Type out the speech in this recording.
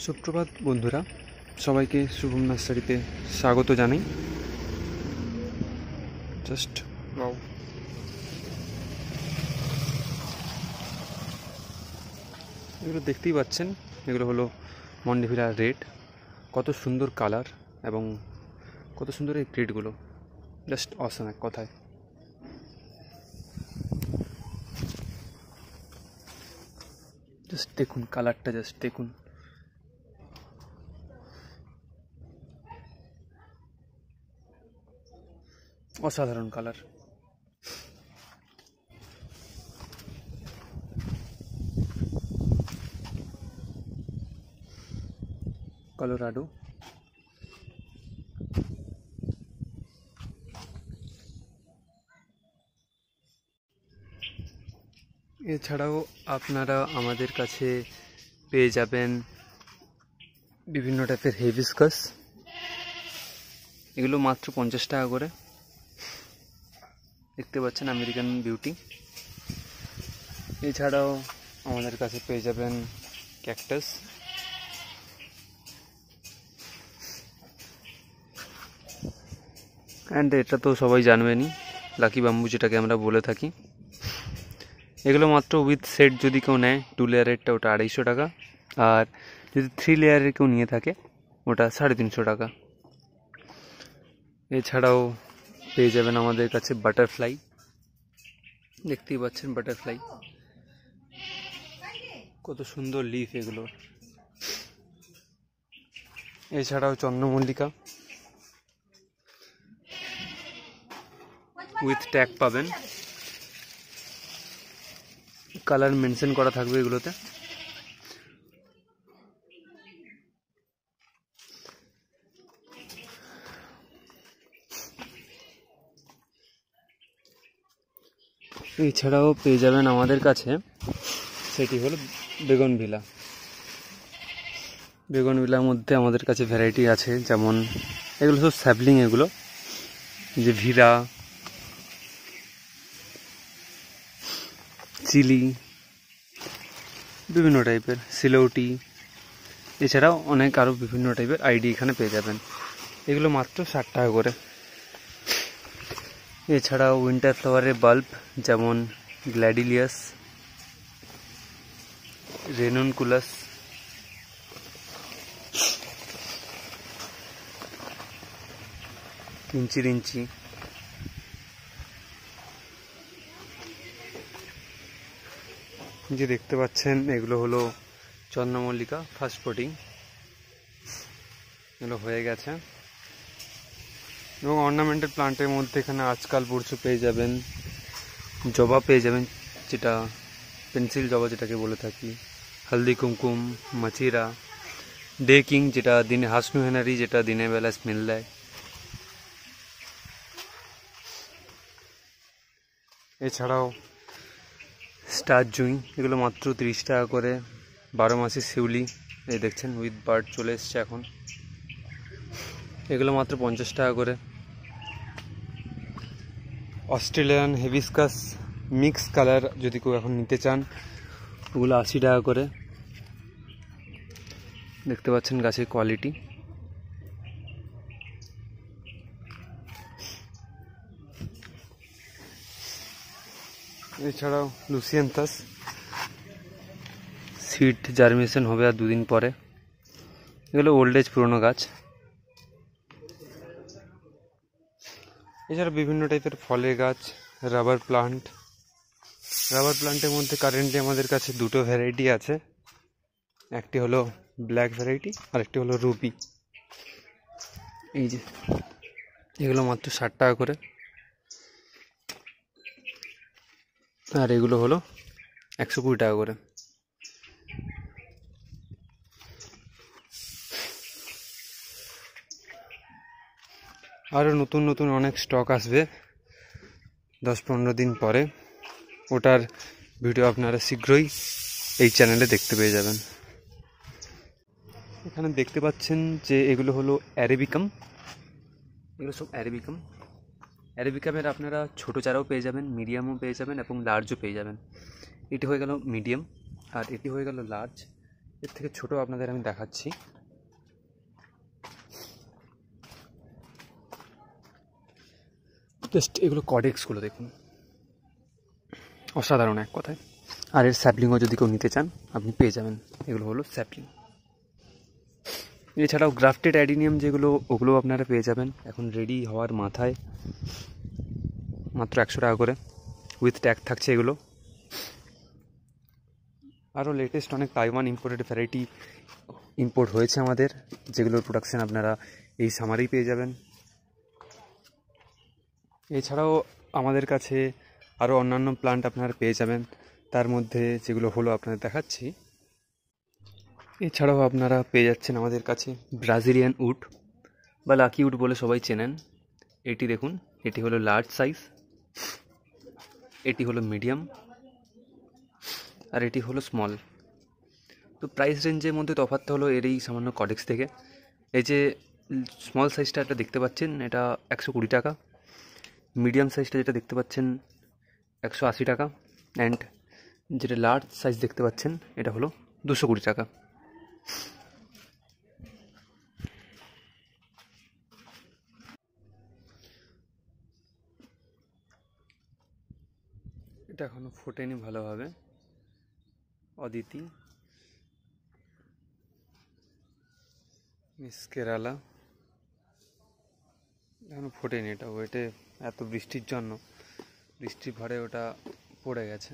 সুপ্রভাত বন্ধুরা, সবাইকে শুভম নার্সারিতে স্বাগত জানাই। জাস্ট ওয়াও, এগুলো দেখতেই পাচ্ছেন, এগুলো হলো মন্ডেভিলা রেড। কত সুন্দর কালার এবং কত সুন্দর এই ব্রিডগুলো, জাস্ট অসাম এক কথায়। জাস্ট দেখুন কালারটা, জাস্ট দেখুন। অসাধারণ কালার। কলোরাডো, এছাড়াও আপনারা আমাদের কাছে পেয়ে যাবেন বিভিন্ন টাইপের হিবিস্কাস। এগুলো মাত্র 50 টাকা করে। দেখতে পাচ্ছেন আমেরিকান বিউটি। এছাড়াও আমাদের কাছে পেয়ে যাবেন ক্যাকটাস, অ্যান্ড এটা তো সবাই জানবেনই, লাকি বাম্বু যেটাকে আমরা বলে থাকি। এগুলো মাত্র উইথ সেট যদি কেউ নেয় 2 লেয়ারেরটা, ওটা 250 টাকা। আর যদি 3 লেয়ারের কেউ নিয়ে থাকে ওটা 350 টাকা। এছাড়াও পেয়ে যাবেন আমাদের কাছে বাটারফ্লাই। দেখতেই পাচ্ছেন বাটারফ্লাই, কত সুন্দর লিফ এগুলো। এছাড়াও চন্দ্রমল্লিকা উইথ ট্যাগ পাবেন, কালার মেনশন করা থাকবে এগুলোতে। এছাড়াও পেয়ে যাবেন আমাদের কাছে, সেটি হলো বেগুনভিলা। বেগুনভিলার মধ্যে আমাদের কাছে ভ্যারাইটি আছে, যেমন এগুলো সব স্যাপলিং, এগুলো যে ভিরা, চিলি, বিভিন্ন টাইপের সিলৌটি, এছাড়াও অনেক আরও বিভিন্ন টাইপের আইডি এখানে পেয়ে যাবেন। এগুলো মাত্র 60 টাকা করে। এছাড়াও উইন্টার ফ্লাওয়ারের বাল্ব, যেমন গ্ল্যাডিলিয়াস, রেননকুলাস, কিঞ্চিরিঞ্চি, যে দেখতে পাচ্ছেন এগুলো হলো চন্দ্রমল্লিকা ফার্স্ট পটিং, এগুলো হয়ে গেছে। এবং অর্নামেন্টাল প্লান্টের মধ্যে এখানে আজকাল পরশু পেয়ে যাবেন জবা, পেয়ে যাবেন যেটা পেন্সিল জবা যেটাকে বলে থাকি, হলদি কুমকুম, মাচিরা, ডে কিং যেটা দিনে, হাসনু হেনারি যেটা দিনের বেলা স্মেল দেয়। এছাড়াও স্টার জুঁই, এগুলো মাত্র 30 টাকা করে। 12 মাসি শিউলি, এই দেখছেন উইথ বার্ড চলে এসছে এখন, এগুলো মাত্র 50 টাকা করে। অস্ট্রেলিয়ান হিবিস্কাস মিক্স কালার যদি কেউ এখন নিতে চান, ওগুলো 80 টাকা করে। দেখতে পাচ্ছেন গাছের কোয়ালিটি। এছাড়াও লুসিয়ান্থাস, সিড জার্মিনেশন হবে আর 2 দিন পরে। এগুলো ওল্ড এজ পুরনো গাছ। এছাড়া বিভিন্ন টাইপের ফলের গাছ, রাবার প্লান্ট। রাবার প্লান্টের মধ্যে কারেন্টলি আমাদের কাছে 2টো ভ্যারাইটি আছে, একটি হলো ব্ল্যাক ভ্যারাইটি আর একটি হলো রুবি। এই যে এগুলো মাত্র 60 টাকা করে। আর এগুলো হলো 120 টাকা করে। আরও নতুন নতুন অনেক স্টক আসবে 10-15 দিন পরে, ওটার ভিডিও আপনারা শীঘ্রই এই চ্যানেলে দেখতে পেয়ে যাবেন। এখানে দেখতে পাচ্ছেন যে এগুলো হলো অ্যারেবিকাম, এগুলো সব অ্যারেবিকাম। অ্যারেবিকামের আপনারা ছোটো চারাও পেয়ে যাবেন, মিডিয়ামও পেয়ে যাবেন এবং লার্জও পেয়ে যাবেন। এটি হয়ে গেল মিডিয়াম আর এটি হয়ে গেল লার্জ। এর থেকে ছোট আপনাদের আমি দেখাচ্ছি। জাস্ট এগুলো কডেক্সগুলো দেখুন, অসাধারণ এক কথায়। আর এর স্যাপলিংও যদি কেউ নিতে চান আপনি পেয়ে যাবেন। এগুলো হলো স্যাপলিং। এছাড়াও গ্রাফটেড অ্যাডিনিয়াম যেগুলো, ওগুলো আপনারা পেয়ে যাবেন এখন রেডি হওয়ার মাথায়, মাত্র 100 টাকা করে, উইথ ট্যাগ থাকছে এগুলো। আরও লেটেস্ট অনেক তাইওয়ান ইম্পোর্টেড ভ্যারাইটি ইম্পোর্ট হয়েছে আমাদের, যেগুলোর প্রোডাকশান আপনারা এই সামারেই পেয়ে যাবেন। এছাড়াও আমাদের কাছে আরও অন্যান্য প্লান্ট আপনারা পেয়ে যাবেন, তার মধ্যে যেগুলো হলো আপনাদের দেখাচ্ছি। এছাড়াও আপনারা পেয়ে যাচ্ছেন আমাদের কাছে ব্রাজিলিয়ান উড বা লাকি উড বলে সবাই চেনেন। এটি দেখুন, এটি হলো লার্জ সাইজ, এটি হলো মিডিয়াম, আর এটি হলো স্মল। তো প্রাইস রেঞ্জের মধ্যে তফাৎটা হলো এর এই সামান্য কডেক্স থেকে। এই যে স্মল সাইজটা এটা দেখতে পাচ্ছেন, এটা 120 টাকা। মিডিয়াম সাইজটা যেটা দেখতে পাচ্ছেন 180 টাকা। অ্যান্ড যেটা লার্জ সাইজ দেখতে পাচ্ছেন এটা হলো 220 টাকা। এটা এখনও ফোটেনি ভালোভাবে, অদিতি, মিস কেরালা, এখনও ফোটেনি। এটা ওয়েটে এত বৃষ্টির জন্য, বৃষ্টির ভরে ওটা পড়ে গেছে।